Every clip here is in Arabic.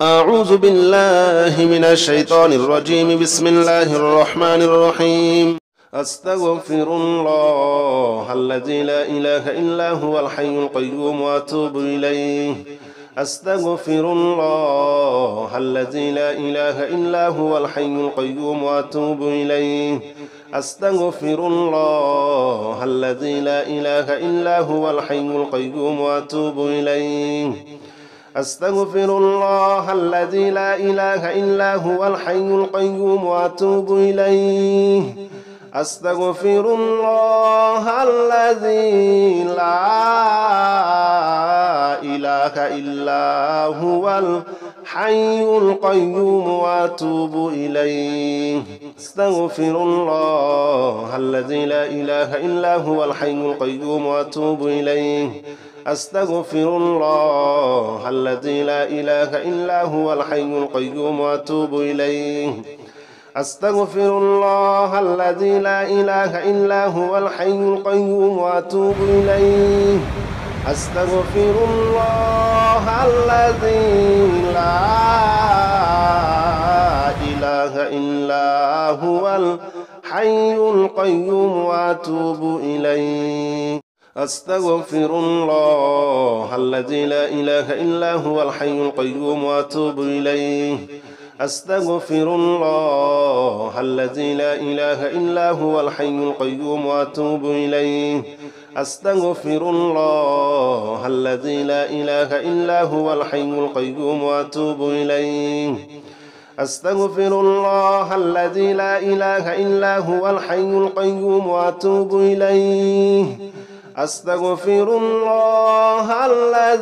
أعوذ بالله من الشيطان الرجيم. بسم الله الرحمن الرحيم. أستغفر الله الذي لا إله إلا هو الحي القيوم وأتوب إليه. أستغفر الله الذي لا إله إلا هو الحي القيوم وأتوب إليه. أستغفر الله الذي لا إله إلا هو الحي القيوم وأتوب إليه. أستغفر الله الذي لا إله إلا هو الحي القيوم وأتوب إليه. أستغفر الله الذي لا إله إلا هو الحي القيوم وأتوب إليه. أستغفر الله الذي لا إله إلا هو الحي القيوم وأتوب إليه. أستغفر الله الذي لا إله إلا هو الحي القيوم وأتوب إليه. أستغفر الله الذي لا إله إلا هو الحي القيوم وأتوب إليه. أستغفر الله الذي لا إله إلا هو الحي القيوم وأتوب إليه. أستغفر الله الذي لا إله إلا هو الحي القيوم وأتوب إليه. أستغفر الله الذي لا إله إلا هو الحي القيوم وأتوب إليه. أستغفر الله الذي لا إله إلا هو الحي القيوم وأتوب إليه. أستغفر الله الذي لا إله إلا هو الحي القيوم وأتوب إليه. أستغفر الله الذي لا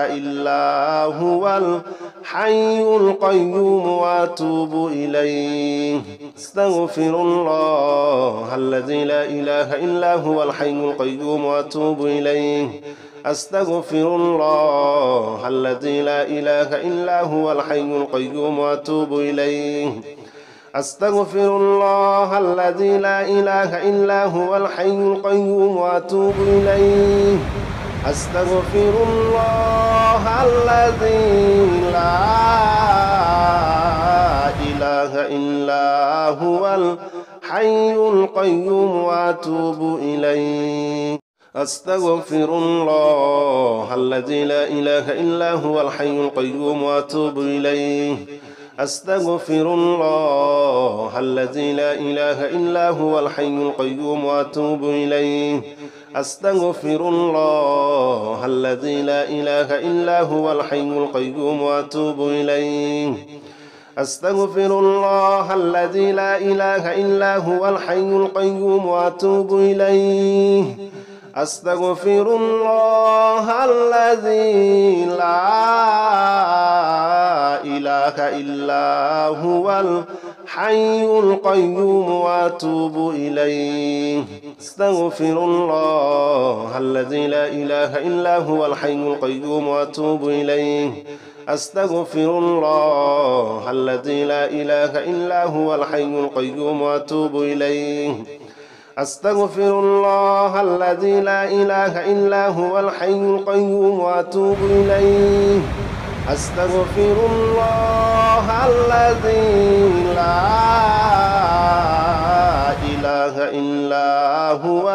إله إلا هو الحي القيوم وأتوب إليه. أستغفر الله الذي لا إله إلا هو الحي القيوم وأتوب إليه. أستغفر الله الذي لا إله إلا هو الحي القيوم وأتوب إليه. أستغفر الله الذي لا إله إلا هو الحي القيوم وأتوب إليه. أستغفر الله الذي لا إله إلا هو الحي القيوم وأتوب إليه. أستغفر الله الذي لا إله إلا هو الحي القيوم وأتوب إليه. أستغفر الله الذي لا إله إلا هو الحي القيوم وأتوب إليه. أستغفر الله الذي لا إله إلا هو الحي القيوم وأتوب إليه. أستغفر الله الذي لا إله إلا هو الحي القيوم وأتوب إليه. أستغفر الله الذي لا إله إلا هو الحي القيوم وأتوب إليه. أستغفر الله الذي لا إله إلا هو الحي القيوم وأتوب إليه. أستغفر الله الذي لا إله إلا هو الحي القيوم وأتوب إليه. أستغفر الله الذي لا إله إلا هو الحي القيوم وأتوب إليه. أستغفر الله الذي لا إله إلا هو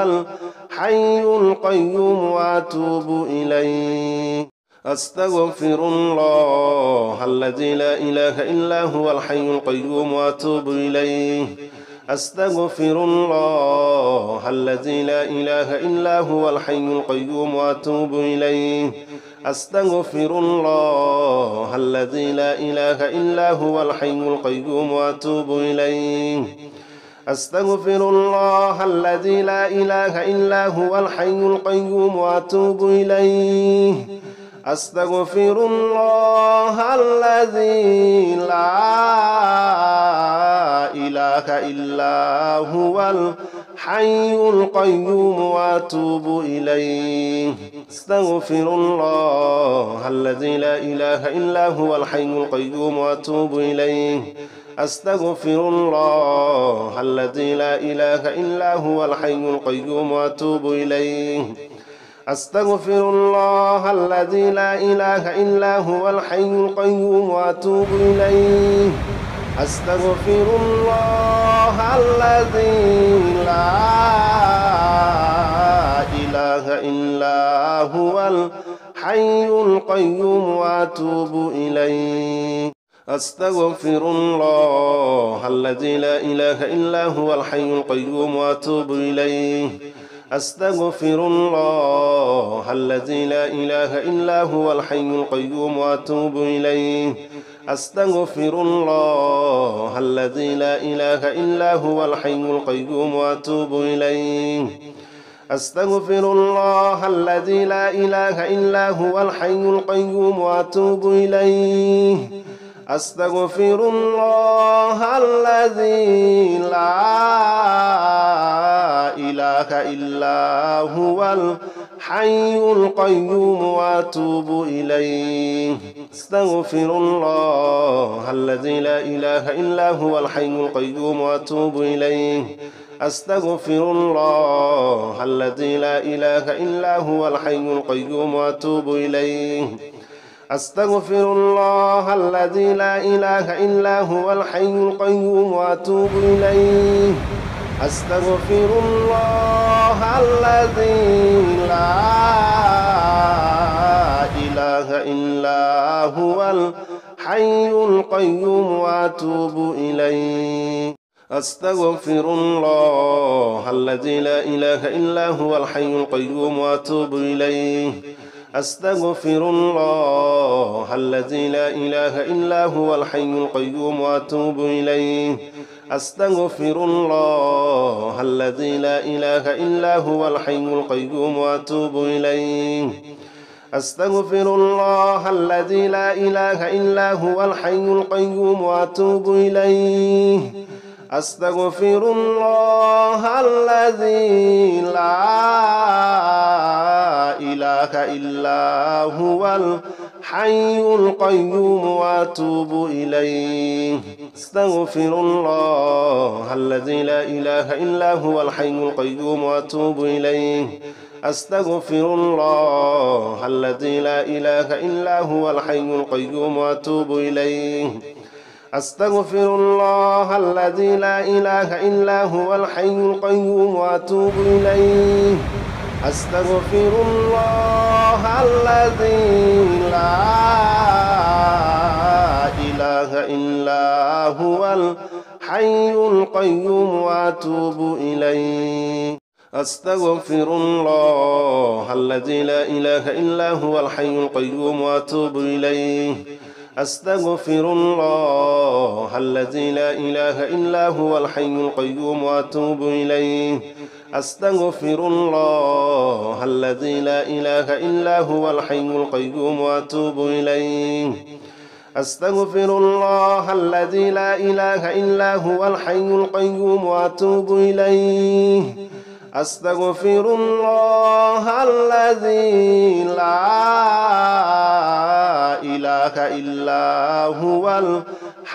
الحي القيوم وأتوب إليه. أستغفر الله الذي لا إله إلا هو الحي القيوم وأتوب إليه. أستغفر الله الذي لا إله إلا هو الحي القيوم وأتوب إليه. أستغفر الله الذي لا إله إلا هو الحي القيوم وأتوب إليه. أستغفر الله الذي لا إله إلا هو الحي القيوم وأتوب إليه. أستغفر الله الذي لا إله إلا هو الحي القيوم وأتوب إليه. أستغفر الله الذي لا إله إلا هو الحي القيوم وأتوب إليه. أستغفر الله الذي لا إله إلا هو الحي القيوم وأتوب إليه. أستغفر الله الذي لا إله إلا هو الحي القيوم وأتوب إليه أستغفر الله الذي لا إله إلا هو الحي القيوم وأتوب إليه أستغفر الله الذي لا إله إلا هو الحي القيوم وأتوب إليه أستغفر الله الذي لا إله إلا هو الحي القيوم وأتوب إليه أستغفر الله الذي لا إله إلا هو الحي القيوم وأتوب إليه أستغفر الله الذي لا إله إلا هو الحي القيوم وأتوب إليه أستغفر الله الذي لا إله إلا هو الحي القيوم وأتوب إليه أستغفر الله الذي لا إله إلا هو الحي القيوم وأتوب إليه أستغفر الله الذي لا إله إلا هو الحي القيوم وأتوب إليه أستغفر الله الذي لا إله إلا هو الحي القيوم وأتوب إليه أستغفر الله الذي لا إله إلا هو الحي القيوم وأتوب إليه أستغفر الله الذي لا إله إلا هو الحي القيوم وأتوب إليه أستغفر الله الذي لا إله إلا هو الحي القيوم وأتوب إليه أستغفر الله الذي لا إله إلا هو الحي القيوم وأتوب إليه أستغفر الله الذي لا إله إلا هو الحي القيوم وأتوب إليه أستغفر الله الذي لا إله إلا هو الحي القيوم وأتوب إليه أستغفر الله الذي لا إله إلا هو الحي القيوم وأتوب إليه أستغفر الله الذي لا إله إلا هو الحي القيوم وأتوب إليه أستغفر الله الذي لا إله إلا هو الحي القيوم وأتوب إليه أستغفر الله الذي لا إله إلا هو الحي القيوم وأتوب إليه أستغفر الله الذي لا إله إلا هو الحي القيوم وأتوب إليه أستغفر الله الذي لا إله إلا هو الحي القيوم وأتوب إليه أستغفر الله الذي لا إله إلا هو الحي القيوم وأتوب إليه أستغفر الله الذي لا إله إلا هو الحي القيوم وأتوب إليه أستغفر الله الذي لا إله إلا هو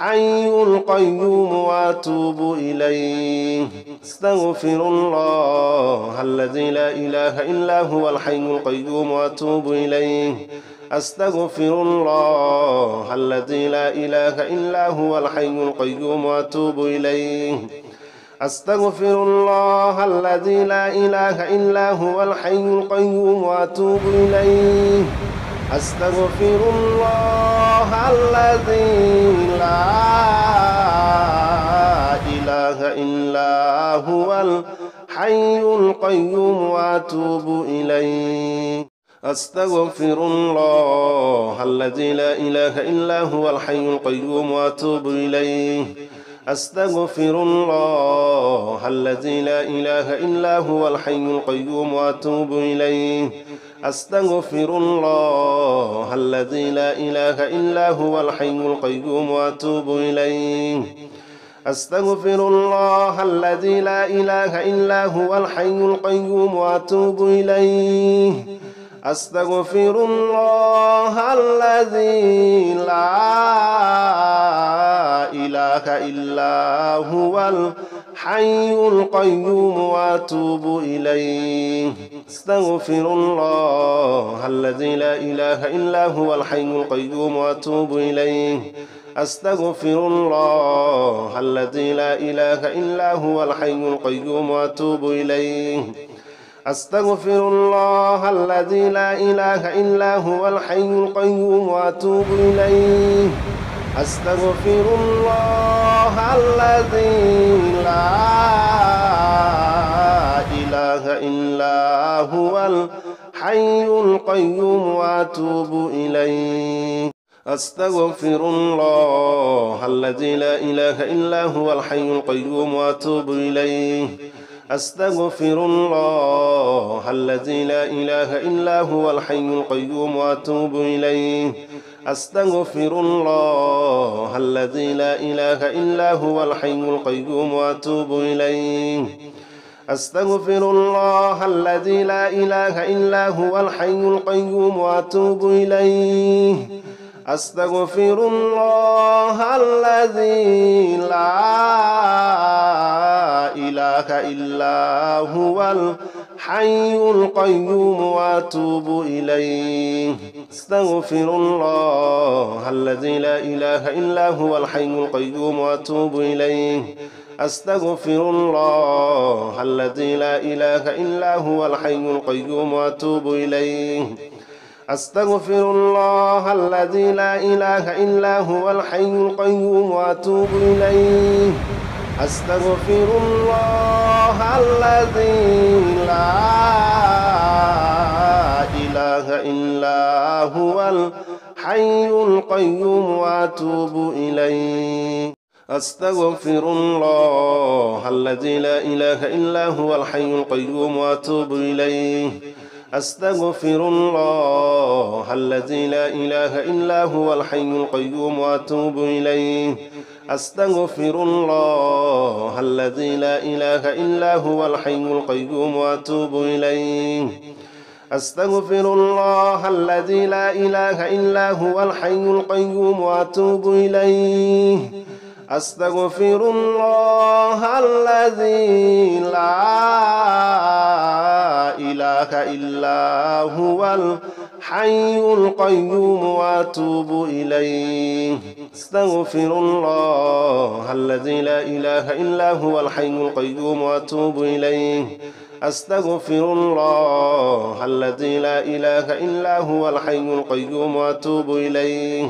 الحي القيوم وأتوب إليه أستغفر الله الذي لا إله إلا هو الحي القيوم وأتوب إليه أستغفر الله الذي لا إله إلا هو الحي القيوم وأتوب إليه أستغفر الله الذي لا إله إلا هو الحي القيوم وأتوب إليه أستغفر الله الذي لا إله إلا هو الحي القيوم وأتوب إليه أستغفر الله الذي لا إله إلا هو الحي القيوم وأتوب إليه أستغفر الله الذي لا إله إلا هو الحي القيوم وأتوب إليه أستغفر الله الذي لا إله إلا هو الحي القيوم وأتوب إليه أستغفر الله الذي لا إله إلا هو الحي القيوم وأتوب إليه أستغفر الله الذي لا إله إلا هو الحي القيوم وأتوب إليه أستغفر الله الذي لا إله إلا هو الحي القيوم وأتوب إليه أستغفر الله الذي لا إله إلا هو الحي القيوم وأتوب إليه أستغفر الله الذي لا إله إلا هو الحي القيوم وأتوب إليه أستغفر الله الذي لا إله إلا هو الحي القيوم وأتوب إليه أستغفر الله الذي لا إله إلا هو الحي القيوم وأتوب إليه أستغفر الله الذي لا إله إلا هو الحي القيوم وأتوب إليه أستغفر الله الذي لا إله إلا هو الحي القيوم وأتوب إليه أستغفر الله الذي لا إله إلا هو الحي القيوم وأتوب إليه أستغفر الله الذي لا إله إلا هو الحي القيوم وأتوب إليه أستغفر الله الذي لا إله إلا هو الحي القيوم وأتوب إليه أستغفر الله الذي لا إله إلا هو الحي القيوم وأتوب إليه أستغفر الله الذي لا إله إلا هو الحي القيوم وأتوب إليه أستغفر الله الذي لا إله إلا هو الحي القيوم وأتوب إليه أستغفر الله الذي لا إله إلا هو الحي القيوم وأتوب إليه أستغفر الله الذي لا إله إلا هو الحي القيوم وأتوب إليه أستغفر الله الذي لا إله إلا هو الحي القيوم وأتوب إليه أستغفر الله الذي لا إله إلا هو الحي القيوم وأتوب إليه أستغفر الله الذي لا إله إلا هو الحي القيوم وأتوب إليه أستغفر الله الذي لا إله إلا هو الحي القيوم وأتوب إليه أستغفر الله الذي لا إله إلا هو الحي القيوم وأتوب إليه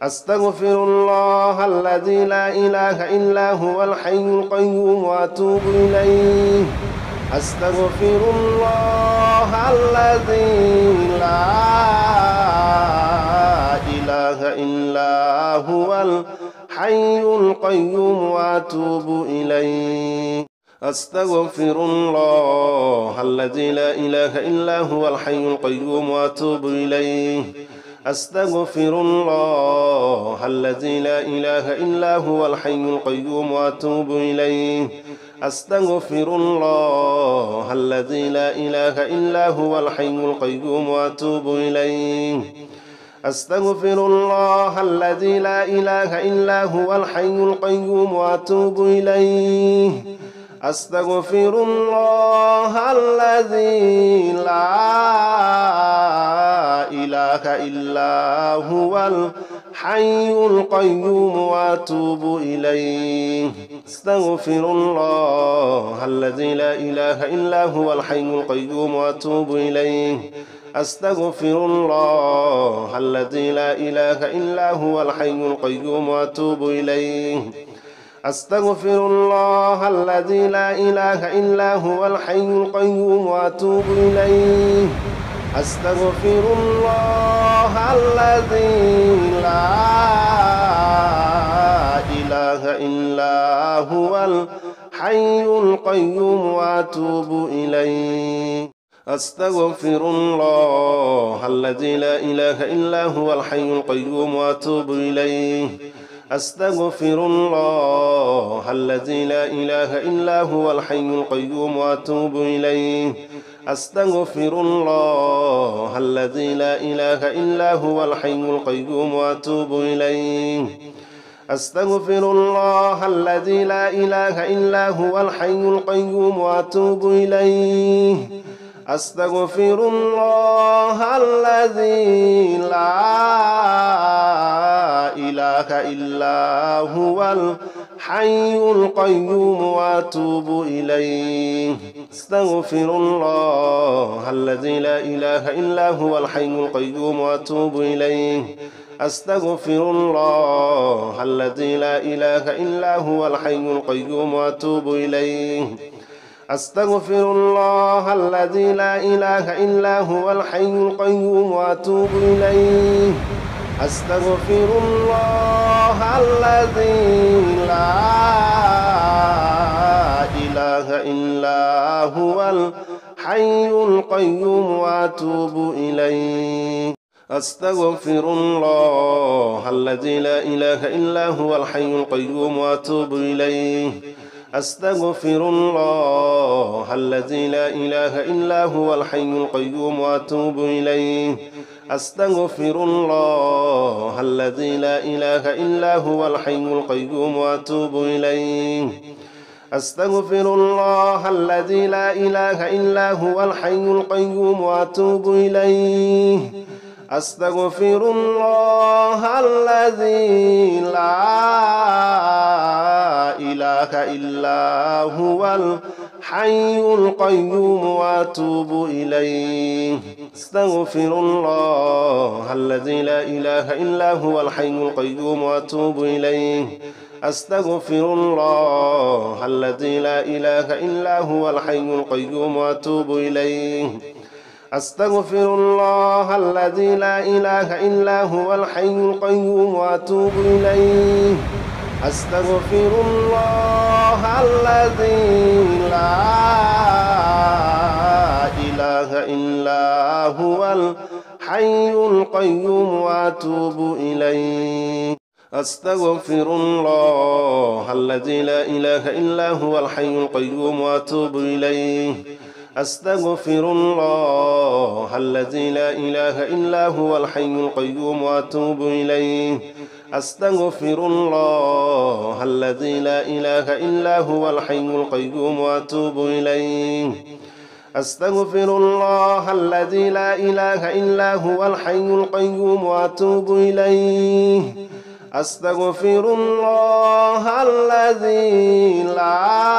أستغفر الله الذي لا إله إلا هو الحي القيوم وأتوب إليه أستغفر الله الذي لا إله إلا هو الحي القيوم وأتوب إليه أستغفر الله الذي لا إله إلا هو الحي القيوم وأتوب إليه أستغفر الله الذي لا إله إلا هو الحي القيوم وأتوب إليه أستغفر الله الذي لا إله إلا هو الحي القيوم وأتوب إليه أستغفر الله الذي لا إله إلا هو الحي القيوم وأتوب إليه أستغفر الله الذي لا إله إلا هو الحي القيوم وأتوب إليه أستغفر الله الذي لا إله إلا هو الحي القيوم وأتوب إليه أستغفر الله الذي لا إله إلا هو الحي القيوم وأتوب إليه أستغفر الله الذي لا إله إلا هو الحي القيوم وأتوب إليه أستغفر الله الذي لا إله إلا هو الحي القيوم وأتوب إليه أستغفر الله الذي لا إله إلا هو الحي القيوم وأتوب إليه أستغفر الله الذي لا إله إلا هو الحي القيوم وأتوب إليه أستغفر الله الذي لا إله إلا هو الحي القيوم وأتوب إليه أستغفر الله الذي لا إله إلا هو الحي القيوم وأتوب إليه أستغفر الله الذي لا إله إلا هو الحي القيوم وأتوب إليه أستغفر الله الذي لا إله إلا هو الحي القيوم وأتوب إليه أستغفر الله الذي لا إله إلا هو الحي القيوم وأتوب إليه أستغفر الله الذي لا إله إلا هو الحي القيوم وأتوب إليه أستغفر الله الذي لا إله إلا هو الحي القيوم وأتوب إليه أستغفر الله الذي لا إله إلا هو الحي القيوم وأتوب إليه أستغفر الله الذي لا إله إلا هو الحي القيوم وأتوب إليه أستغفر الله الذي لا إله إلا هو الحي القيوم وأتوب إليه أستغفر الله الذي لا إله إلا هو الحي القيوم وأتوب إليه أستغفر الله الذي لا إله إلا هو الحي القيوم وأتوب إليه أستغفر الله الذي لا إله إلا هو الحي القيوم وأتوب إليه أستغفر الله الذي لا إله إلا هو الحي القيوم وأتوب إليه أستغفر الله الذي لا إله إلا هو الحي القيوم وأتوب إليه أستغفر الله الذي لا إله إلا هو الحي القيوم وأتوب إليه أستغفر الله الذي لا إله إلا هو الحي القيوم وأتوب إليه أستغفر الله الذي لا إله إلا هو الحي القيوم وأتوب إليه أستغفر الله الذي لا إله إلا هو الحي القيوم وأتوب إليه أستغفر الله الذي لا إله إلا هو الحي القيوم وأتوب إليه أستغفر الله الذي لا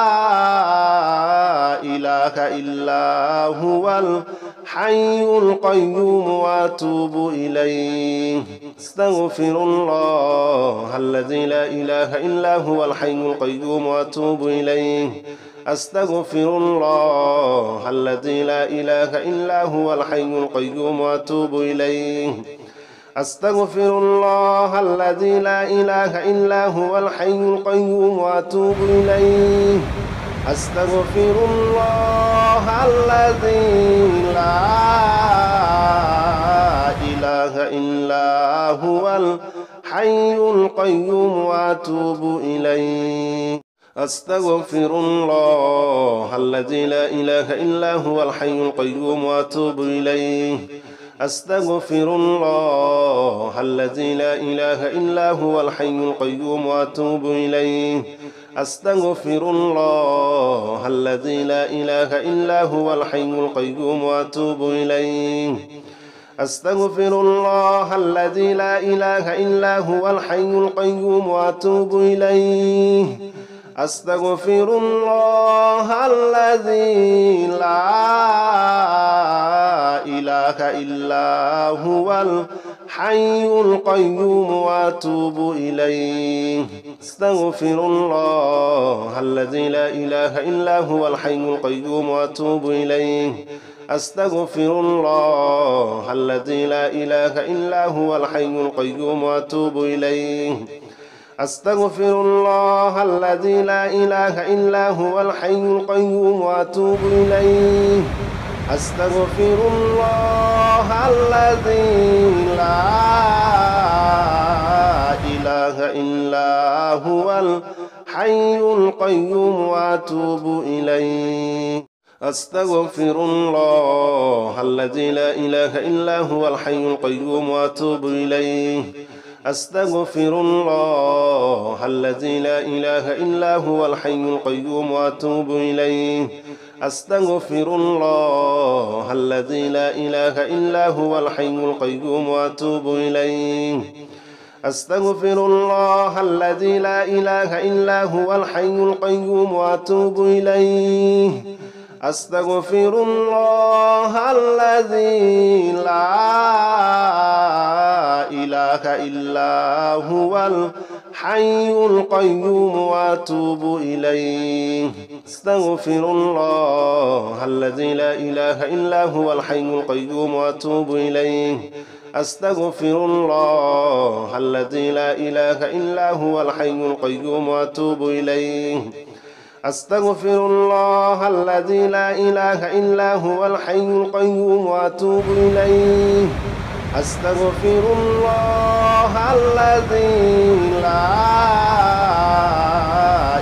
إله إلا هو الحي القيوم وأتوب إليه أستغفر الله الذي لا إله إلا هو الحي القيوم وأتوب إليه أستغفر الله الذي لا إله إلا هو الحي القيوم وأتوب إليه أستغفر الله الذي لا إله إلا هو الحي القيوم وأتوب إليه أستغفر الله الذي لا إله إلا هو الحي القيوم وأتوب إليه أستغفر الله الذي لا إله إلا هو الحي القيوم وأتوب إليه أستغفر الله الذي لا إله إلا هو الحي القيوم وأتوب إليه أستغفر الله الذي لا إله إلا هو الحي القيوم وأتوب إليه أستغفر الله الذي لا إله إلا هو الحي القيوم وأتوب إليه أستغفر الله الذي لا إله إلا هو الحي القيوم وأتوب إليه أستغفر الله الذي لا إله إلا هو الحي القيوم وأتوب إليه أستغفر الله الذي لا إله إلا هو الحي القيوم وأتوب إليه أستغفر الله الذي لا إله إلا هو الحي القيوم وأتوب إليه أستغفر الله الذي لا إله إلا هو الحي القيوم وأتوب إليه أستغفر الله الذي لا إله إلا هو الحي القيوم وأتوب إليه أستغفر الله الذي لا إله إلا هو الحي القيوم وأتوب إليه أستغفر الله الذي لا إله إلا هو الحي القيوم وأتوب إليه أستغفر الله الذي لا إله إلا هو الحي القيوم وأتوب إليه أستغفر الله الذي لا إله إلا هو الحي القيوم وأتوب إليه أستغفر الله الذي لا إله إلا هو الحي القيوم وأتوب إليه أستغفر الله الذي لا إله إلا هو الحي القيوم وأتوب إليه أستغفر الله الذي لا إله إلا هو الحي القيوم وأتوب إليه أستغفر الله الذي لا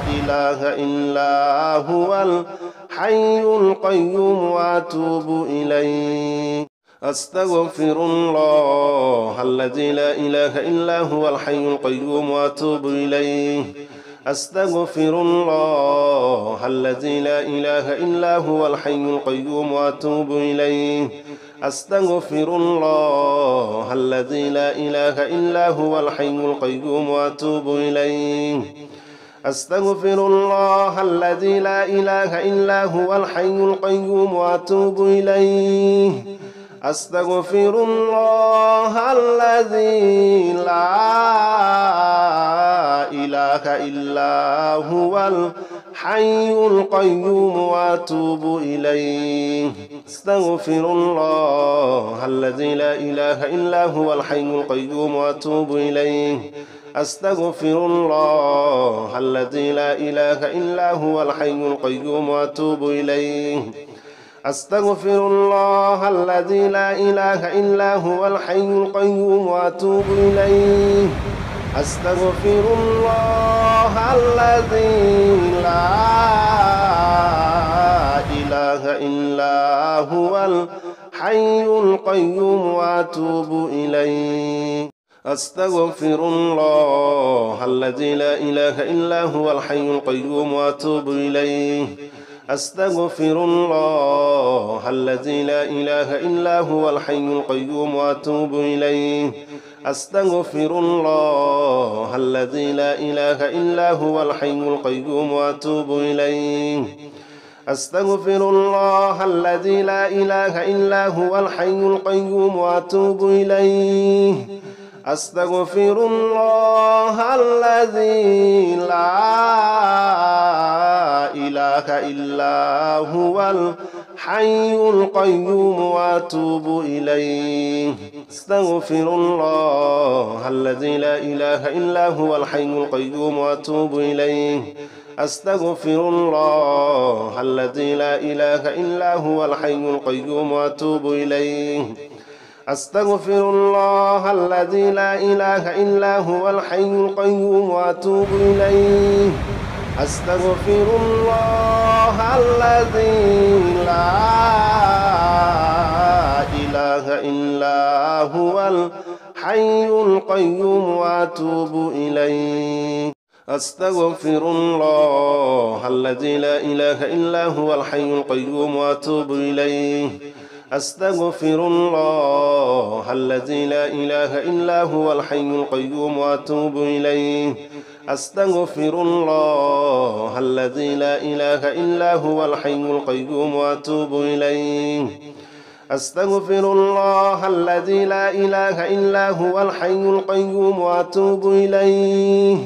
إله إلا هو الحي القيوم وأتوب إليه أستغفر الله الذي لا إله إلا هو الحي القيوم وأتوب إليه أستغفر الله الذي لا إله إلا هو الحي القيوم وأتوب إليه أستغفر الله الذي لا إله إلا هو الحي القيوم وأتوب إليه أستغفر الله الذي لا إله إلا هو الحي القيوم وأتوب إليه أستغفر الله الذي لا إله إلا هو الحي القيوم وأتوب إليه أستغفر الله الذي لا إله إلا هو الحي القيوم وأتوب إليه أستغفر الله الذي لا إله إلا هو الحي القيوم وأتوب إليه أستغفر الله الذي لا إله إلا هو الحي القيوم وأتوب إليه أستغفر الله الذي لا إله إلا هو الحي القيوم وأتوب إليه أستغفر الله الذي لا إله إلا هو الحي القيوم وأتوب إليه أستغفر الله الذي لا إله إلا هو الحي القيوم وأتوب إليه أستغفر الله الذي لا إله إلا هو الحي القيوم وأتوب إليه أستغفر الله الذي لا إله إلا هو الحي القيوم وأتوب إليه أستغفر الله الذي لا إله إلا هو الحي القيوم وأتوب إليه أستغفر الله الذي لا إله إلا هو الحي القيوم وأتوب إليه أستغفر الله الذي لا إله إلا هو الحي القيوم وأتوب إليه أستغفر الله الذي لا إله إلا هو الحي القيوم وأتوب إليه أستغفر الله الذي لا إله إلا هو الحي القيوم وأتوب إليه أستغفر الله الذي لا إله إلا هو الحي القيوم وأتوب إليه أستغفر الله الذي لا إله إلا هو الحي القيوم وأتوب إليه أستغفر الله الذي لا إله إلا هو الحي القيوم وأتوب إليه أستغفر الله الذي لا إله إلا هو الحي القيوم وأتوب إليه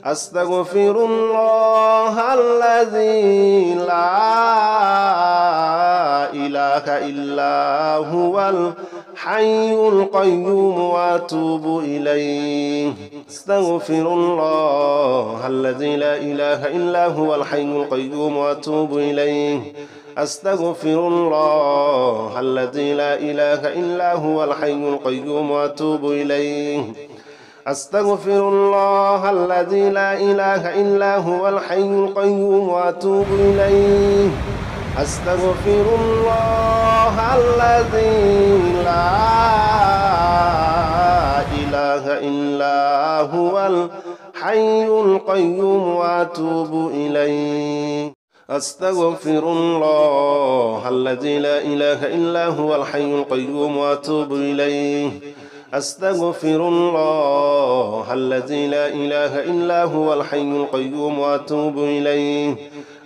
أستغفر الله الذي لا إله إلا هو الحي القيوم وأتوب إليه أستغفر الله الذي لا إله إلا هو الحي القيوم وأتوب إليه أستغفر الله الذي لا إله إلا هو الحي القيوم وأتوب إليه أستغفر الله الذي لا إله إلا هو الحي القيوم وأتوب إليه أستغفر الله الذي لا إله إلا الحي القيوم وأتوب إليه أستغفر الله الذي لا إله إلا هو الحي القيوم وأتوب إليه أستغفر الله الذي لا إله إلا هو الحي القيوم وأتوب إليه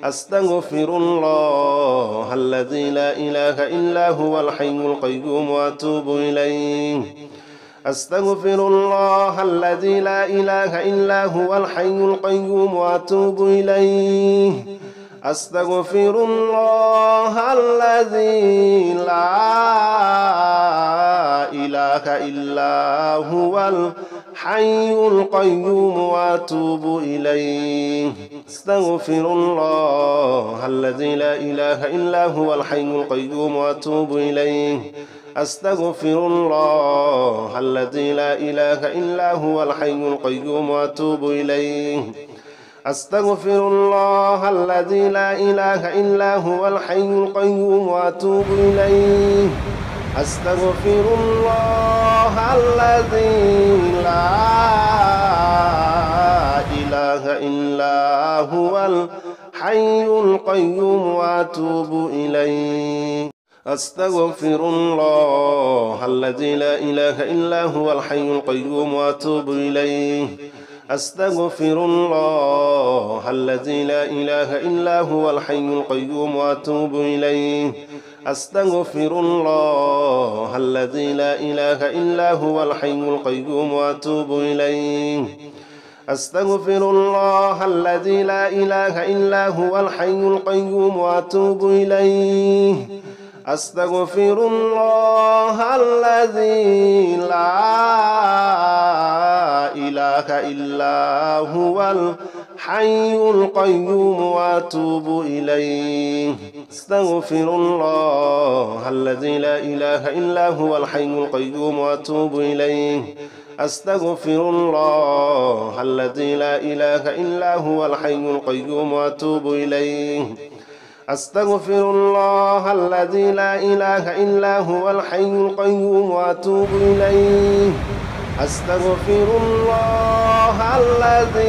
أستغفر الله الذي لا إله إلا هو الحي القيوم وأتوب إليه أستغفر الله الذي لا إله إلا هو الحي القيوم وأتوب إليه أستغفر الله الذي لا إله إلا هو الحي القيوم وأتوب إليه أستغفر الله الذي لا إله إلا هو الحي القيوم وأتوب إليه أستغفر الله الذي لا إله إلا هو الحي القيوم وأتوب إليه أستغفر الله الذي لا إله إلا هو الحي القيوم وأتوب إليه أستغفر الله الذي لا إله إلا هو الحي القيوم وأتوب إليه أستغفر الله الذي لا إله إلا هو الحي القيوم وأتوب إليه أستغفر الله الذي لا إله إلا هو الحي القيوم وأتوب إليه أستغفر الله الذي لا إله إلا هو الحي القيوم وأتوب إليه أستغفر الله الذي لا إله إلا هو الحي القيوم وأتوب إليه أستغفر الله الذي لا إله إلا هو الحي القيوم وأتوب إليه أستغفر الله الذي لا إله إلا هو الحي القيوم وأتوب إليه أستغفر الله الذي لا إله إلا هو الحي القيوم وأتوب إليه أستغفر الله الذي لا إله إلا هو الحي القيوم وأتوب إليه أستغفر الله الذي لا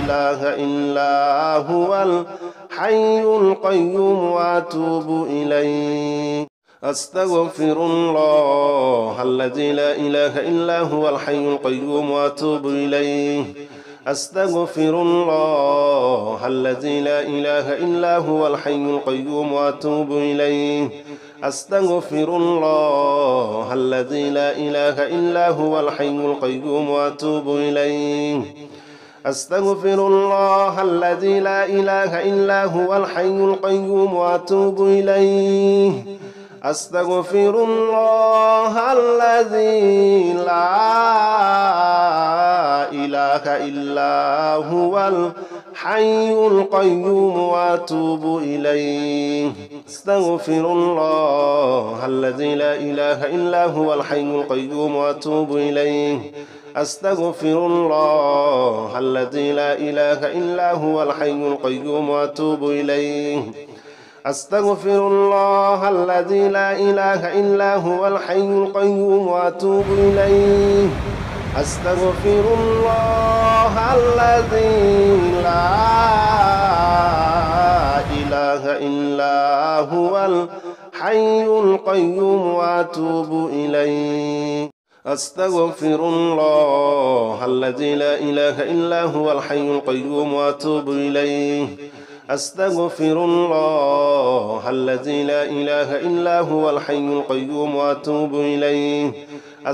إله إلا هو الحي القيوم وأتوب إليه أستغفر الله الذي لا إله إلا هو الحي القيوم وأتوب إليه أستغفر الله الذي لا إله إلا هو الحي القيوم وأتوب إليه أستغفر الله الذي لا إله إلا هو الحي القيوم وأتوب إليه أستغفر الله الذي لا إله إلا هو الحي القيوم وأتوب إليه أستغفر الله الذي لا إله إلا هو الحي القيوم وأتوب إليه أستغفر الله الذي لا إله إلا هو الحي القيوم وأتوب إليه أستغفر الله الذي لا إله إلا هو الحي القيوم وأتوب إليه أستغفر الله الذي لا إله إلا هو الحي القيوم وأتوب إليه أستغفر الله الذي لا إله إلا هو الحي القيوم وأتوب إليه أستغفر الله الذي لا إله إلا هو الحي القيوم وأتوب إليه أستغفر الله الذي لا إله إلا هو الحي القيوم وأتوب إليه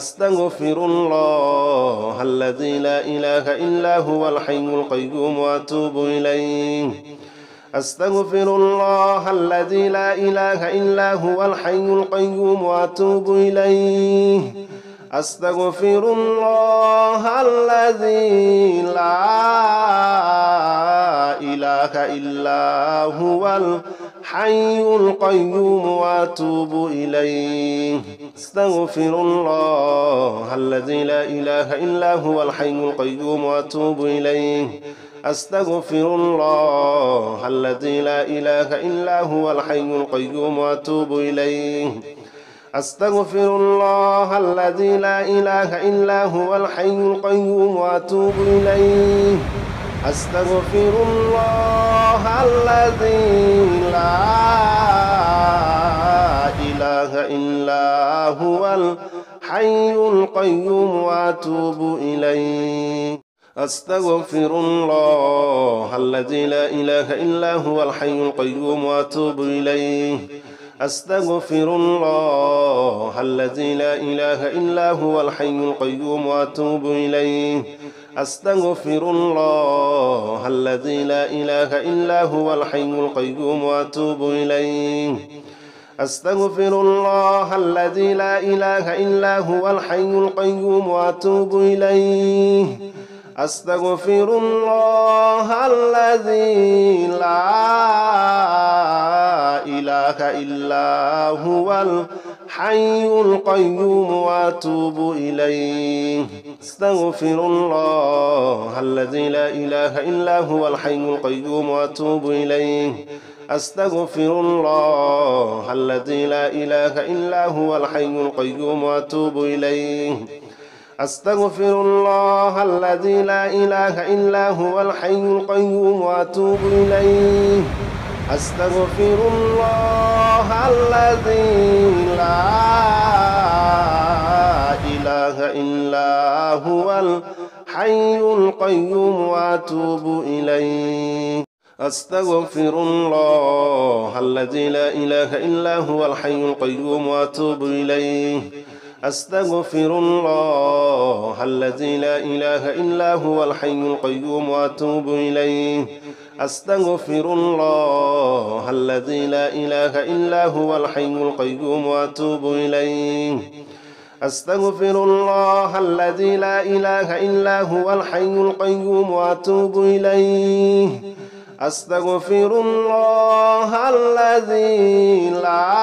أستغفر الله الذي لا إله إلا هو الحي القيوم وأتوب إليه أستغفر الله الذي لا إله إلا هو الحي القيوم وأتوب إليه أستغفر الله الذي لا إله إلا هو الحي القيوم وأتوب إليه أستغفر الله الذي لا إله إلا هو الحي القيوم وأتوب إليه أستغفر الله الذي لا إله إلا هو الحي القيوم وأتوب إليه أستغفر الله الذي لا إله إلا هو الحي القيوم وأتوب إليه أستغفر الله الذي لا إله إلا هو الحي القيوم وأتوب إليه أستغفر الله الذي لا إله إلا هو الحي القيوم وأتوب إليه أستغفر الله الذي لا إله إلا هو الحي القيوم وأتوب إليه أستغفر الله الذي لا إله إلا هو الحي القيوم وأتوب إليه أستغفر الله الذي لا إله إلا هو الحي القيوم وأتوب إليه أستغفر الله الذي لا إله إلا هو الحي القيوم وأتوب إليه أستغفر الله الذي لا إله إلا هو الحي القيوم وأتوب إليه أستغفر الله الذي لا إله إلا هو الحي القيوم وأتوب إليه أستغفر الله الذي لا إله إلا هو الحي القيوم وأتوب إليه أستغفر الله الذي لا إله إلا هو الحي القيوم وأتوب إليه أستغفر الله الذي لا إله إلا هو الحي القيوم وأتوب إليه أستغفر الله الذي لا إله إلا هو الحي القيوم وأتوب إليه أستغفر الله الذي لا إله إلا هو الحي القيوم وأتوب إليه أستغفر الله الذي لا إله إلا هو الحي القيوم وأتوب إليه أستغفر الله الذي لا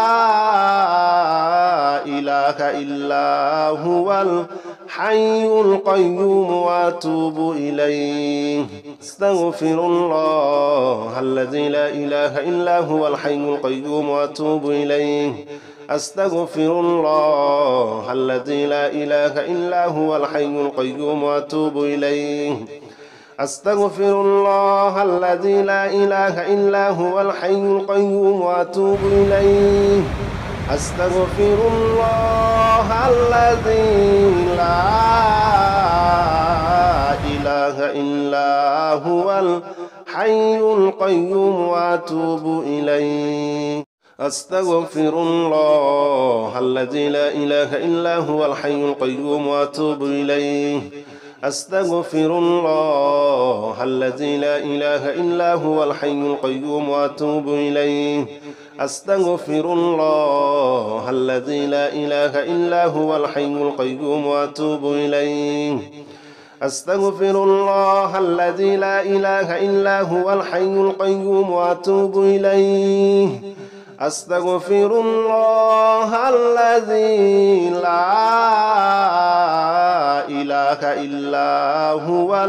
إله إلا هو الحي القيوم وأتوب إليه أستغفر الله الذي لا إله إلا هو الحي القيوم وأتوب إليه أستغفر الله الذي لا إله إلا هو الحي القيوم وأتوب إليه أستغفر الله الذي لا إله إلا هو الحي القيوم وأتوب إليه أستغفر الله الذي لا إله إلا هو الحي القيوم وأتوب إليه أستغفر الله الذي لا إله إلا هو الحي القيوم وأتوب إليه أستغفر الله الذي لا إله إلا هو الحي القيوم وأتوب إليه أستغفر الله الذي لا إله إلا هو الحي القيوم وأتوب إليه أستغفر الله الذي لا إله إلا هو الحي القيوم وأتوب إليه أستغفر الله الذي لا إله إلا هو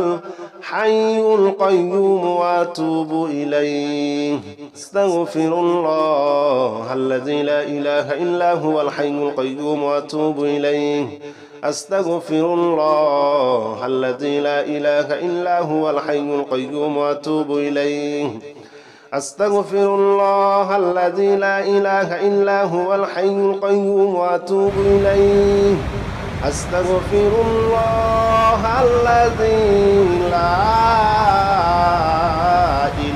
الحي القيوم وأتوب إليه أستغفر الله الذي لا إله إلا هو الحي القيوم وأتوب إليه أستغفر الله الذي لا إله إلا هو الحي القيوم وأتوب إليه أستغفر الله الذي لا إله إلا هو الحي القيوم وأتوب إليه أستغفر الله الذي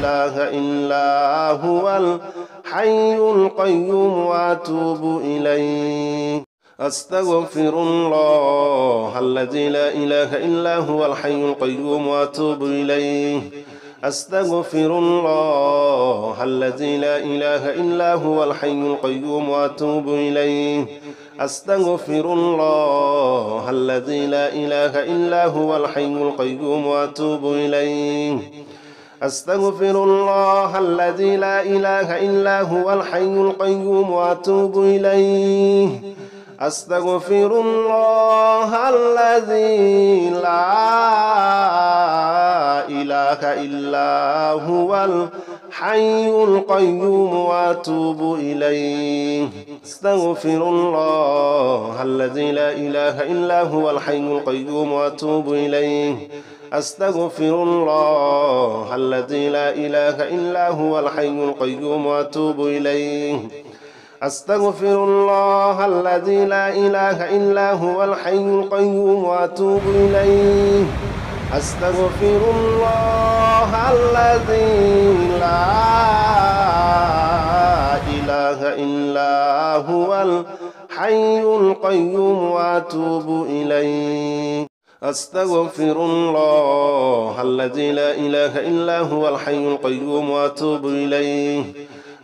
لا إله إلا هو الحي القيوم وأتوب إليه أستغفر الله الذي لا إله إلا هو الحي القيوم وأتوب إليه أستغفر الله الذي لا إله إلا هو الحي القيوم وأتوب إليه أستغفر الله الذي لا إله إلا هو الحي القيوم وأتوب إليه أستغفر الله الذي لا إله إلا هو الحي القيوم وأتوب إليه أستغفر الله الذي لا إله إلا هو الحي القيوم وأتوب إليه أستغفر الله الذي لا إله إلا هو الحي القيوم وأتوب إليه أستغفر الله الذي لا إله إلا هو الحي القيوم وأتوب إليه أستغفر الله الذي لا إله إلا هو الحي القيوم وأتوب إليه أستغفر الله الذي لا إله إلا هو الحي القيوم وأتوب إليه أستغفر الله الذي لا إله إلا هو الحي القيوم وأتوب إليه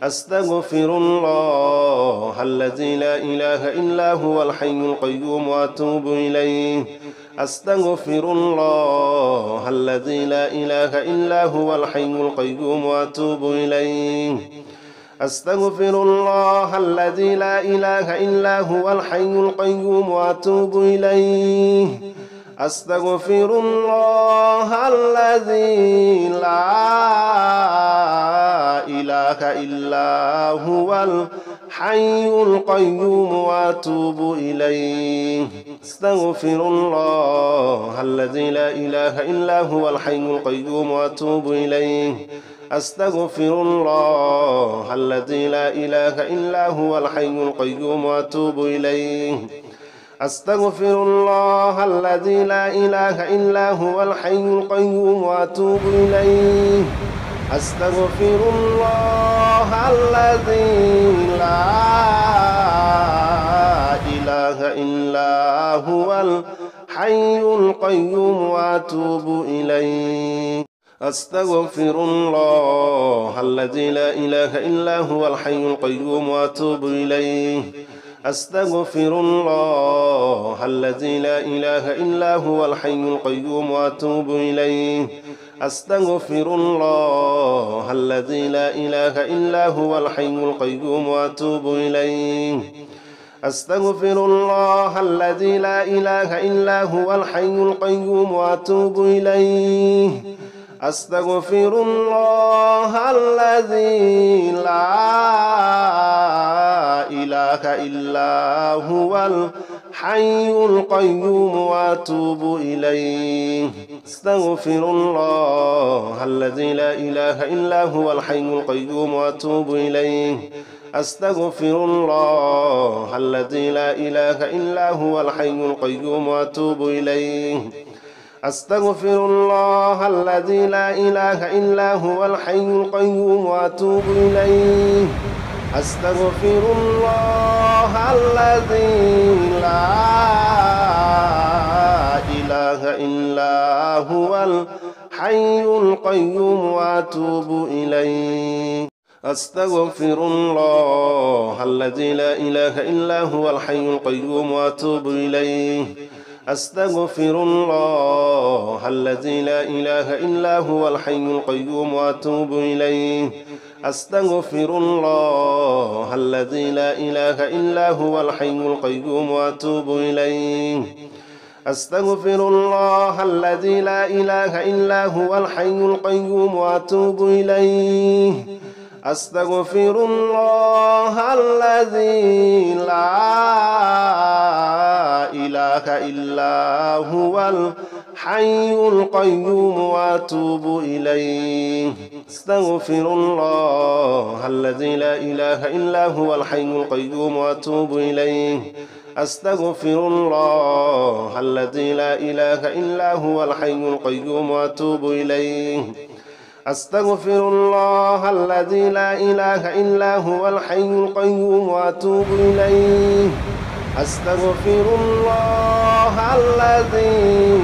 أستغفر الله الذي لا إله إلا هو الحي القيوم وأتوب إليه أستغفر الله الذي لا إله إلا هو الحي القيوم وأتوب إليه أستغفر الله الذي لا إله إلا هو الحي القيوم وأتوب إليه أستغفر الله الذي لا إله إلا هو الحي القيوم وأتوب إليه أستغفر الله الذي لا إله إلا هو الحي القيوم وأتوب إليه أستغفر الله الذي لا إله إلا هو الحي القيوم وأتوب إليه أستغفر الله الذي لا إله إلا هو الحي القيوم وأتوب إليه أستغفر الله الذي لا إله إلا هو الحي القيوم وأتوب إليه أستغفر الله الذي لا إله إلا هو الحي القيوم وأتوب إليه أستغفر الله الذي لا إله إلا هو الحي القيوم وأتوب إليه أستغفر الله الذي لا إله إلا هو الحي القيوم وأتوب إليه أستغفر الله الذي لا إله إلا هو الحي القيوم وأتوب إليه أستغفر الله الذي لا إله إلا هو الحي القيوم وأتوب إليه أستغفر الله الذي لا إله إلا هو الحي القيوم وأتوب إليه أستغفر الله الذي لا إله إلا هو الحي القيوم وأتوب إليه أستغفر الله الذي لا إله إلا هو الحي القيوم وأتوب إليه أستغفر الله الذي لا إله إلا هو الحي القيوم وأتوب إليه أستغفر الله الذي لا إله إلا هو الحي القيوم وأتوب إليه أستغفر الله الذي لا إله إلا هو الحي القيوم وأتوب إليه أستغفر الله الذي لا إله إلا هو الحي القيوم وأتوب إليه أستغفر الله الذي لا إله إلا هو الحي القيوم وأتوب إليه أستغفر الله الذي لا إله إلا هو الحي القيوم وأتوب إليه أستغفر الله الذي لا إله إلا هو الحي القيوم وأتوب إليه أستغفر الله الذي لا إله إلا هو الحي القيوم وأتوب إليه أستغفر الله الذي لا إله إلا هو الحي القيوم وأتوب إليه أستغفر الله الذي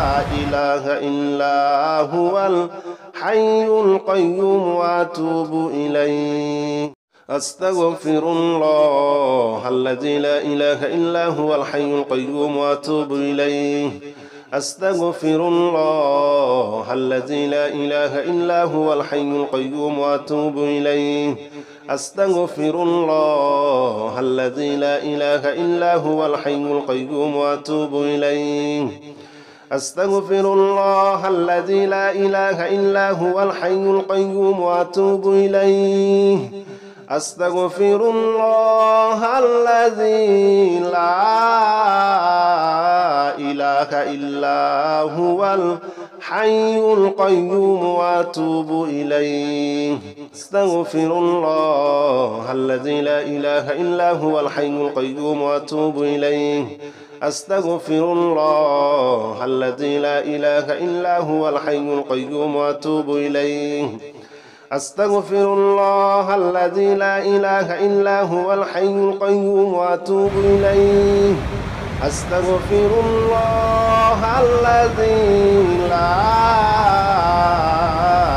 لا إله إلا هو الحي القيوم وأتوب إليه أستغفر الله الذي لا إله إلا هو الحي القيوم وأتوب إليه أستغفر الله الذي لا إله إلا هو الحي القيوم وأتوب إليه أستغفر الله الذي لا إله إلا هو الحي القيوم وأتوب إليه أستغفر الله الذي لا إله إلا هو الحي القيوم وأتوب إليه أستغفر الله الذي لا إله إلا هو الحي القيوم وأتوب إليه أستغفر الله الذي لا إله إلا هو الحي القيوم وأتوب إليه أستغفر الله الذي لا إله إلا هو الحي القيوم وأتوب إليه أستغفر الله الذي لا إله إلا هو الحي القيوم وأتوب إليه أستغفر الله الذي لا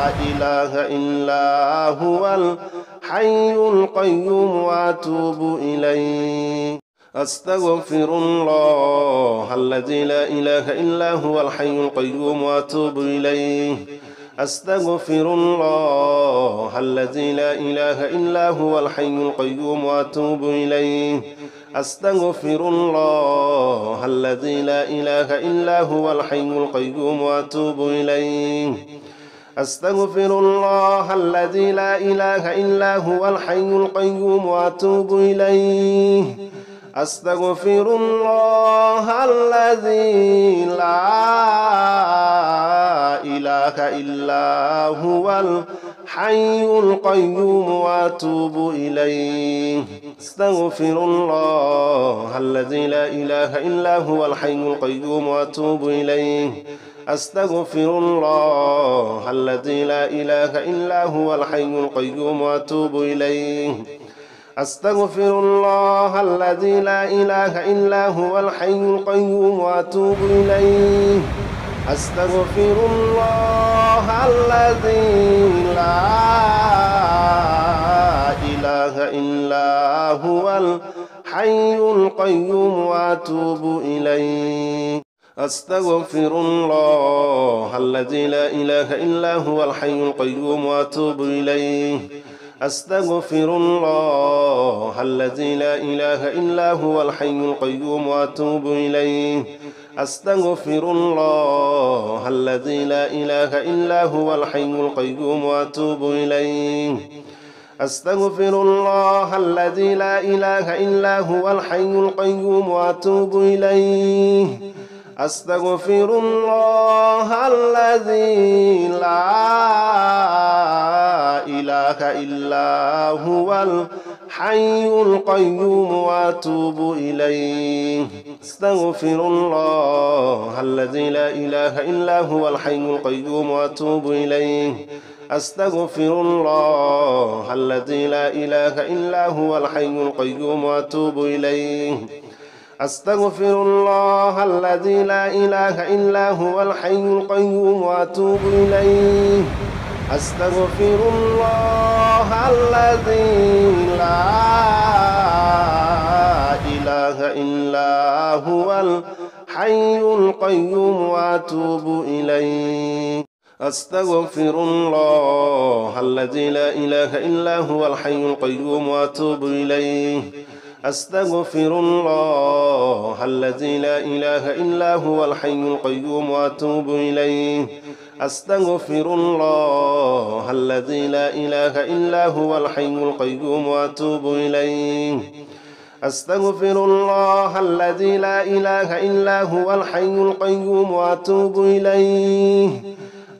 إله إلا هو الحي القيوم وأتوب إليه أستغفر الله الذي لا إله إلا هو الحي القيوم وأتوب إليه أستغفر الله الذي لا إله إلا هو الحي القيوم وأتوب إليه أستغفر الله الذي لا إله إلا هو الحي القيوم وأتوب إليه أستغفر الله الذي لا إله إلا هو الحي القيوم وأتوب إليه أستغفر الله الذي لا إله إلا هو الحي القيوم وأتوب إليه أستغفر الله الذي لا إله إلا هو الحي القيوم وأتوب إليه أستغفر الله الذي لا إله إلا هو الحي القيوم وأتوب إليه أستغفر الله الذي لا إله إلا هو الحي القيوم وأتوب إليه أستغفر الله الذي لا إله إلا هو الحي القيوم وأتوب إليه أستغفر الله الذي لا إله إلا هو الحي القيوم وأتوب إليه أستغفر الله الذي لا إله إلا هو الحي القيوم وأتوب إليه أستغفر الله الذي لا إله إلا هو الحي القيوم وأتوب إليه أستغفر الله الذي لا إله إلا هو الحي القيوم وأتوب إليه أستغفر الله الذي لا إله إلا هو الحي القيوم وأتوب إليه أستغفر الله الذي لا إله إلا هو الحي القيوم وأتوب إليه أستغفر الله الذي لا إله إلا هو الحي القيوم وأتوب إليه أستغفر الله الذي لا إله إلا هو الحي القيوم وأتوب إليه أستغفر الله الذي لا إله إلا هو الحي القيوم وأتوب إليه أستغفر الله الذي لا إله إلا هو الحي القيوم وأتوب إليه أستغفر الله الذي لا إله إلا هو الحي القيوم وأتوب إليه أستغفر الله الذي لا إله إلا هو الحي القيوم وأتوب إليه أستغفر الله الذي لا إله إلا هو الحي القيوم وأتوب إليه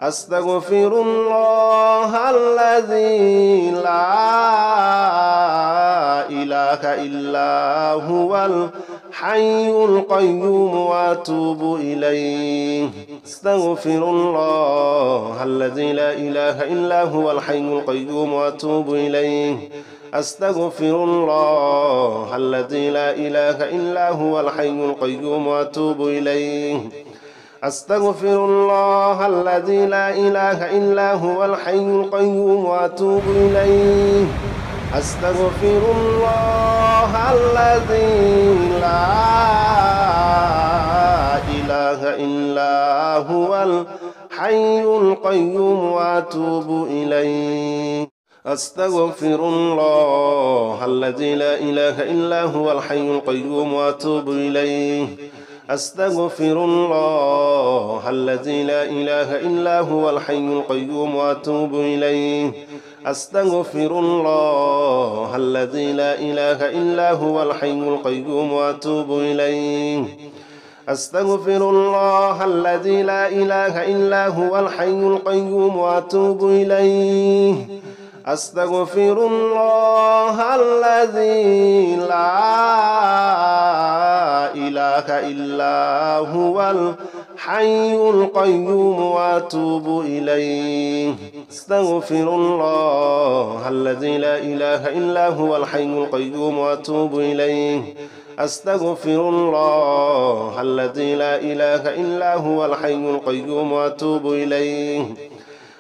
أستغفر الله الذي لا إله إلا هو الحي القيوم وأتوب إليه أستغفر الله الذي لا إله إلا هو الحي القيوم وأتوب إليه أستغفر الله الذي لا إله إلا هو الحي القيوم وأتوب إليه أستغفر الله الذي لا إله إلا هو الحي القيوم وأتوب إليه أستغفر الله الذي لا إله إلا هو الحي القيوم وأتوب إليه أستغفر الله الذي لا إله إلا هو الحي القيوم وأتوب إليه أستغفر الله الذي لا إله إلا هو الحي القيوم وأتوب إليه أستغفر الله الذي لا إله إلا هو الحي القيوم وأتوب إليه أستغفر الله الذي لا إله إلا هو الحي القيوم وأتوب إليه أستغفر الله الذي لا إله إلا هو الحي القيوم وأتوب إليه أستغفر الله الذي لا إله إلا هو الحي القيوم وأتوب إليه أستغفر الله الذي لا إله إلا هو الحي القيوم وأتوب إليه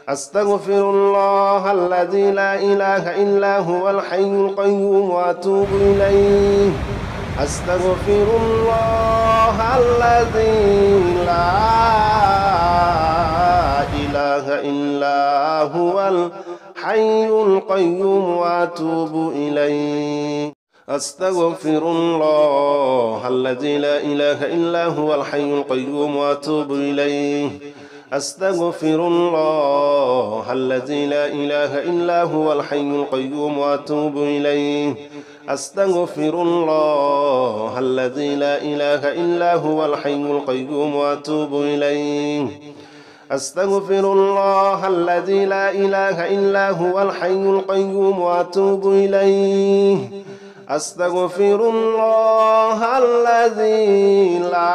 أستغفر الله الذي لا إله إلا هو الحي القيوم وأتوب إليه أستغفر الله الذي لا إله إلا هو الحي القيوم وأتوب إليه أستغفر الله الذي لا إله إلا هو الحي القيوم وأتوب إليه أستغفر الله الذي لا إله إلا هو الحي القيوم وأتوب إليه أستغفر الله الذي لا إله إلا هو الحي القيوم وأتوب إليه أستغفر الله الذي لا إله إلا هو الحي القيوم وأتوب إليه أستغفر الله الذي لا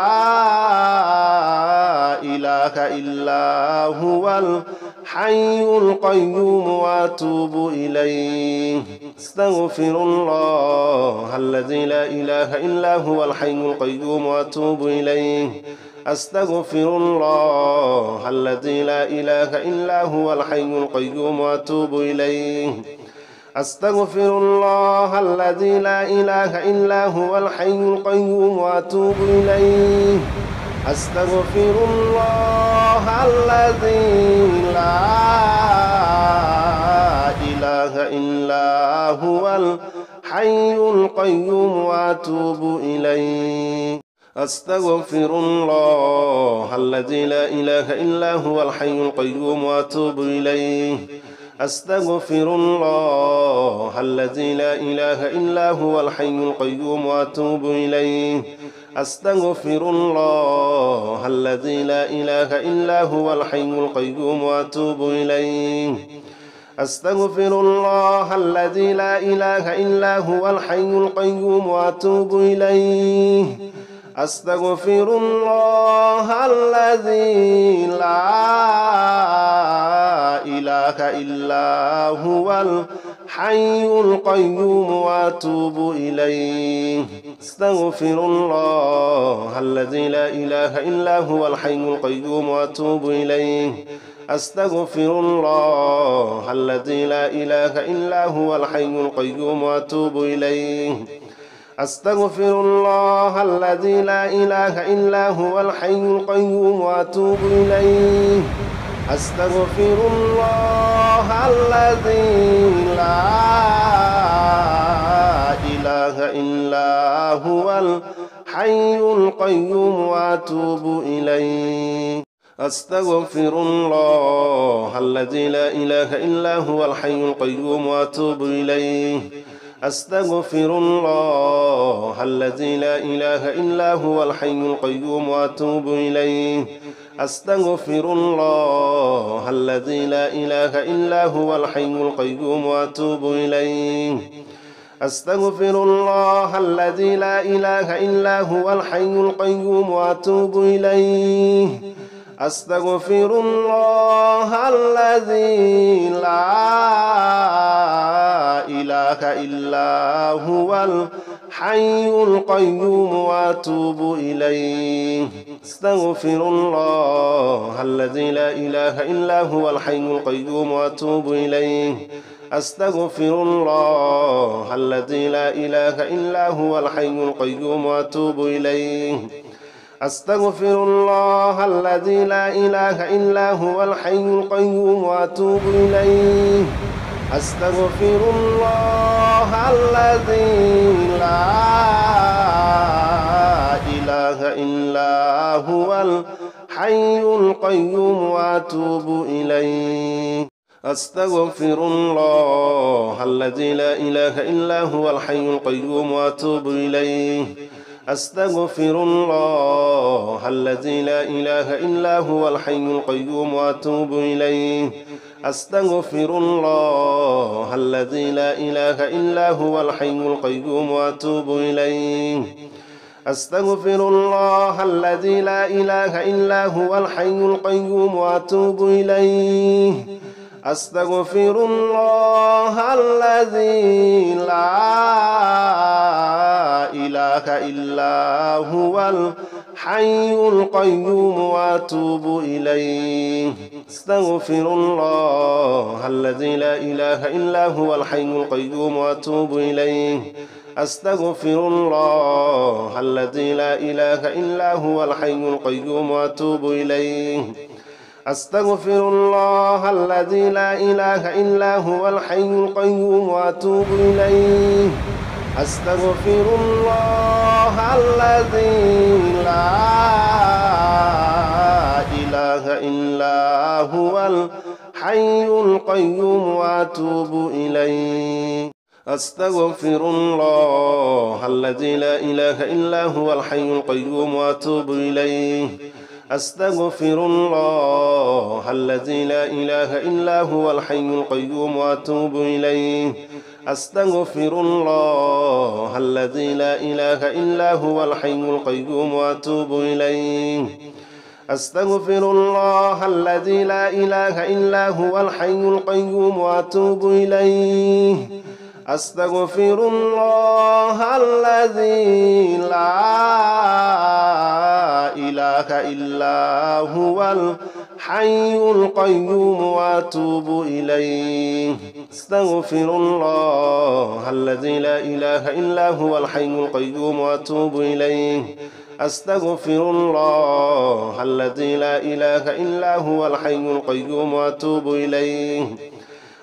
إله إلا هو الحي القيوم وأتوب إليه أستغفر الله الذي لا إله إلا هو الحي القيوم وأتوب إليه أستغفر الله الذي لا إله إلا هو الحي القيوم وأتوب إليه أستغفر الله الذي لا إله إلا هو الحي القيوم وأتوب إليه أستغفر الله الذي لا إله إلا هو الحي القيوم وأتوب إليه أستغفر الله الذي لا إله إلا هو الحي القيوم وأتوب إليه أستغفر الله الذي لا إله إلا هو الحي القيوم وأتوب إليه أستغفر الله الذي لا إله إلا هو الحي القيوم وأتوب إليه أستغفر الله الذي لا إله إلا هو الحي القيوم وأتوب إليه أستغفر الله الذي لا إله إلا هو الحي القيوم وأتوب إليه أستغفر الله الذي لا إله إلا هو الحي القيوم وأتوب إليه أستغفر الله الذي لا إله إلا هو الحي القيوم وأتوب إليه أستغفر الله الذي لا إله إلا هو الحي القيوم وأتوب إليه أستغفر الله الذي لا إله إلا هو الحي القيوم وأتوب إليه أستغفر الله الذي لا إله إلا هو الحي القيوم وأتوب إليه أستغفر الله الذي لا إله إلا هو الحي القيوم وأتوب إليه أستغفر الله الذي لا إله إلا هو الحي القيوم وأتوب إليه أستغفر الله الذي لا إله إلا هو الحي القيوم وأتوب إليه أستغفر الله الذي لا إله إلا هو الحي القيوم وأتوب إليه أستغفر الله الذي لا إله إلا هو الحي القيوم وأتوب إليه أستغفر الله الذي لا إله إلا هو الحي القيوم وأتوب إليه أستغفر الله الذي لا إله إلا هو الحي القيوم وأتوب إليه أستغفر الله الذي لا إله إلا هو الحي القيوم وأتوب إليه أستغفر الله الذي لا إله إلا هو الحي القيوم وأتوب إليه أستغفر الله الذي لا إله إلا هو الحي القيوم وأتوب إليه أستغفر الله الذي لا إله إلا هو الحي القيوم وأتوب إليه أستغفر الله الذي لا إله إلا هو الحي القيوم وأتوب إليه أستغفر الله الذي لا إله إلا هو الحي القيوم وأتوب إليه أستغفر الله الذي لا إله إلا هو الحي القيوم وأتوب إليه أستغفر الله الذي لا إله إلا هو الحي القيوم وأتوب إليه أستغفر الله الذي لا إله إلا هو الحي القيوم وأتوب إليه أستغفر الله الذي لا إله إلا هو الحي القيوم وأتوب إليه أستغفر الله الذي لا إله إلا هو الحي القيوم وأتوب إليه أستغفر الله الذي لا إله إلا هو الحي القيوم وأتوب إليه أستغفر الله الذي لا إله إلا هو الحي القيوم وأتوب إليه أستغفر الله الذي لا إله إلا هو الحي القيوم وأتوب إليه أستغفر الله الذي لا إله إلا هو الحي القيوم وأتوب إليه أستغفر الله الذي لا إله إلا هو الحي القيوم وأتوب إليه أستغفر الله الذي لا إله إلا هو الحي القيوم وأتوب إليه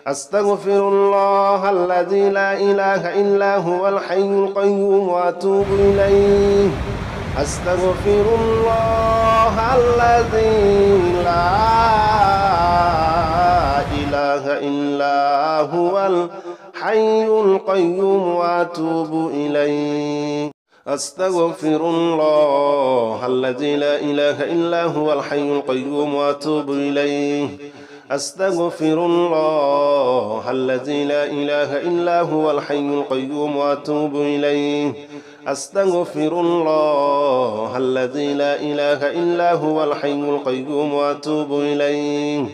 أستغفر الله الذي لا إله إلا هو الحي القيوم وأتوب إليه أستغفر الله الذي لا إله إلا هو الحي القيوم وأتوب إليه أستغفر الله الذي لا إله إلا هو الحي القيوم وأتوب إليه أستغفر الله الذي لا إله إلا هو الحي القيوم وأتوب إليه أستغفر الله الذي لا إله إلا هو الحي القيوم وأتوب إليه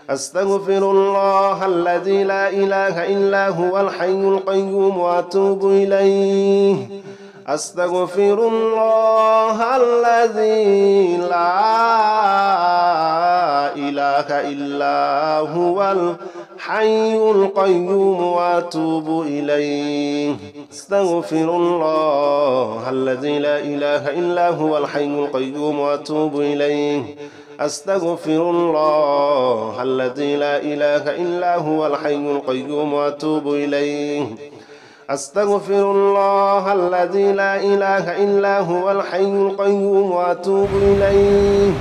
أستغفر الله الذي لا إله إلا هو الحي القيوم وأتوب إليه أستغفر الله الذي لا إله إلا هو الحي القيوم وأتوب إليه أستغفر الله الذي لا إله إلا هو الحي القيوم وأتوب إليه أستغفر الله الذي لا إله إلا هو الحي القيوم وأتوب إليه أستغفر الله الذي لا إله إلا هو الحي القيوم وأتوب إليه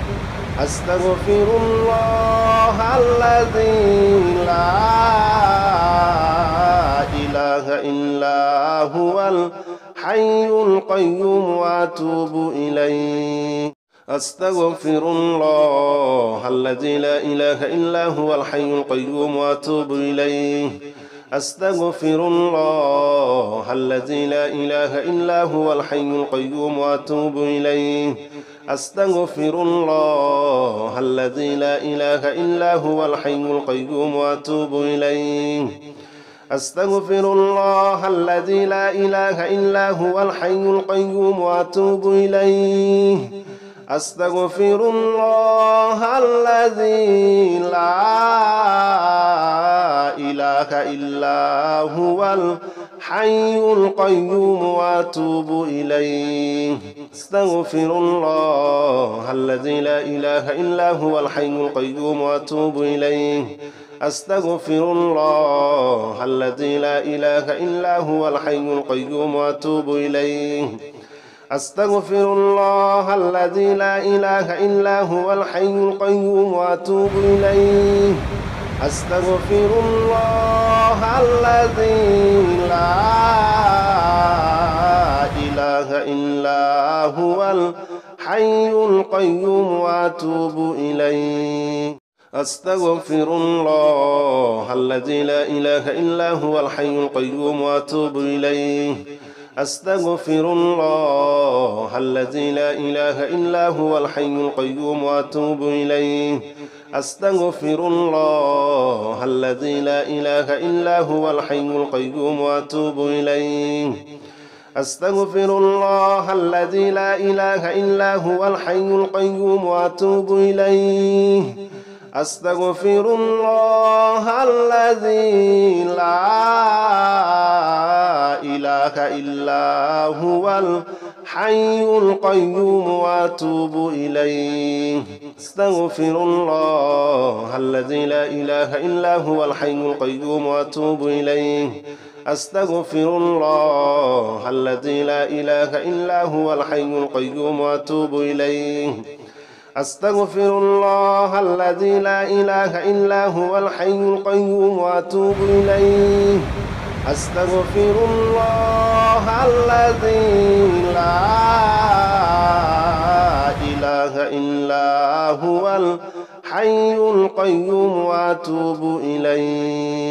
أستغفر الله الذي لا إله إلا هو الحي القيوم وأتوب إليه أستغفر الله الذي لا إله إلا هو الحي القيوم وأتوب إليه أستغفر الله الذي لا إله إلا هو الحي القيوم وأتوب إليه أستغفر الله الذي لا إله إلا هو الحي القيوم وأتوب إليه أستغفر الله الذي لا إله إلا هو الحي القيوم وأتوب إليه أستغفر الله الذي لا إله إلا هو الحي القيوم وأتوب إليه أستغفر الله الذي لا إله إلا هو الحي القيوم وأتوب إليه أستغفر الله الذي لا إله إلا هو الحي القيوم وأتوب إليه أستغفر الله الذي لا إله إلا هو الحي القيوم وأتوب إليه أستغفر الله الذي لا إله إلا هو الحي القيوم وأتوب إليه أستغفر الله الذي لا إله إلا هو الحي القيوم وأتوب إليه أستغفر الله الذي لا إله إلا هو الحي القيوم وأتوب إليه أستغفر الله الذي لا إله إلا هو الحي القيوم وأتوب إليه أستغفر الله الذي لا إله إلا هو الحي القيوم وأتوب إليه أستغفر الله الذي لا إله إلا هو الحي القيوم وأتوب إليه أستغفر الله الذي لا إله إلا هو الحي القيوم وأتوب إليه أستغفر الله الذي لا إله إلا هو الحي القيوم وأتوب إليه أستغفر الله الذي لا إله إلا هو الحي القيوم وأتوب إليه أستغفر الله الذي لا إله إلا هو الحي القيوم وأتوب إليه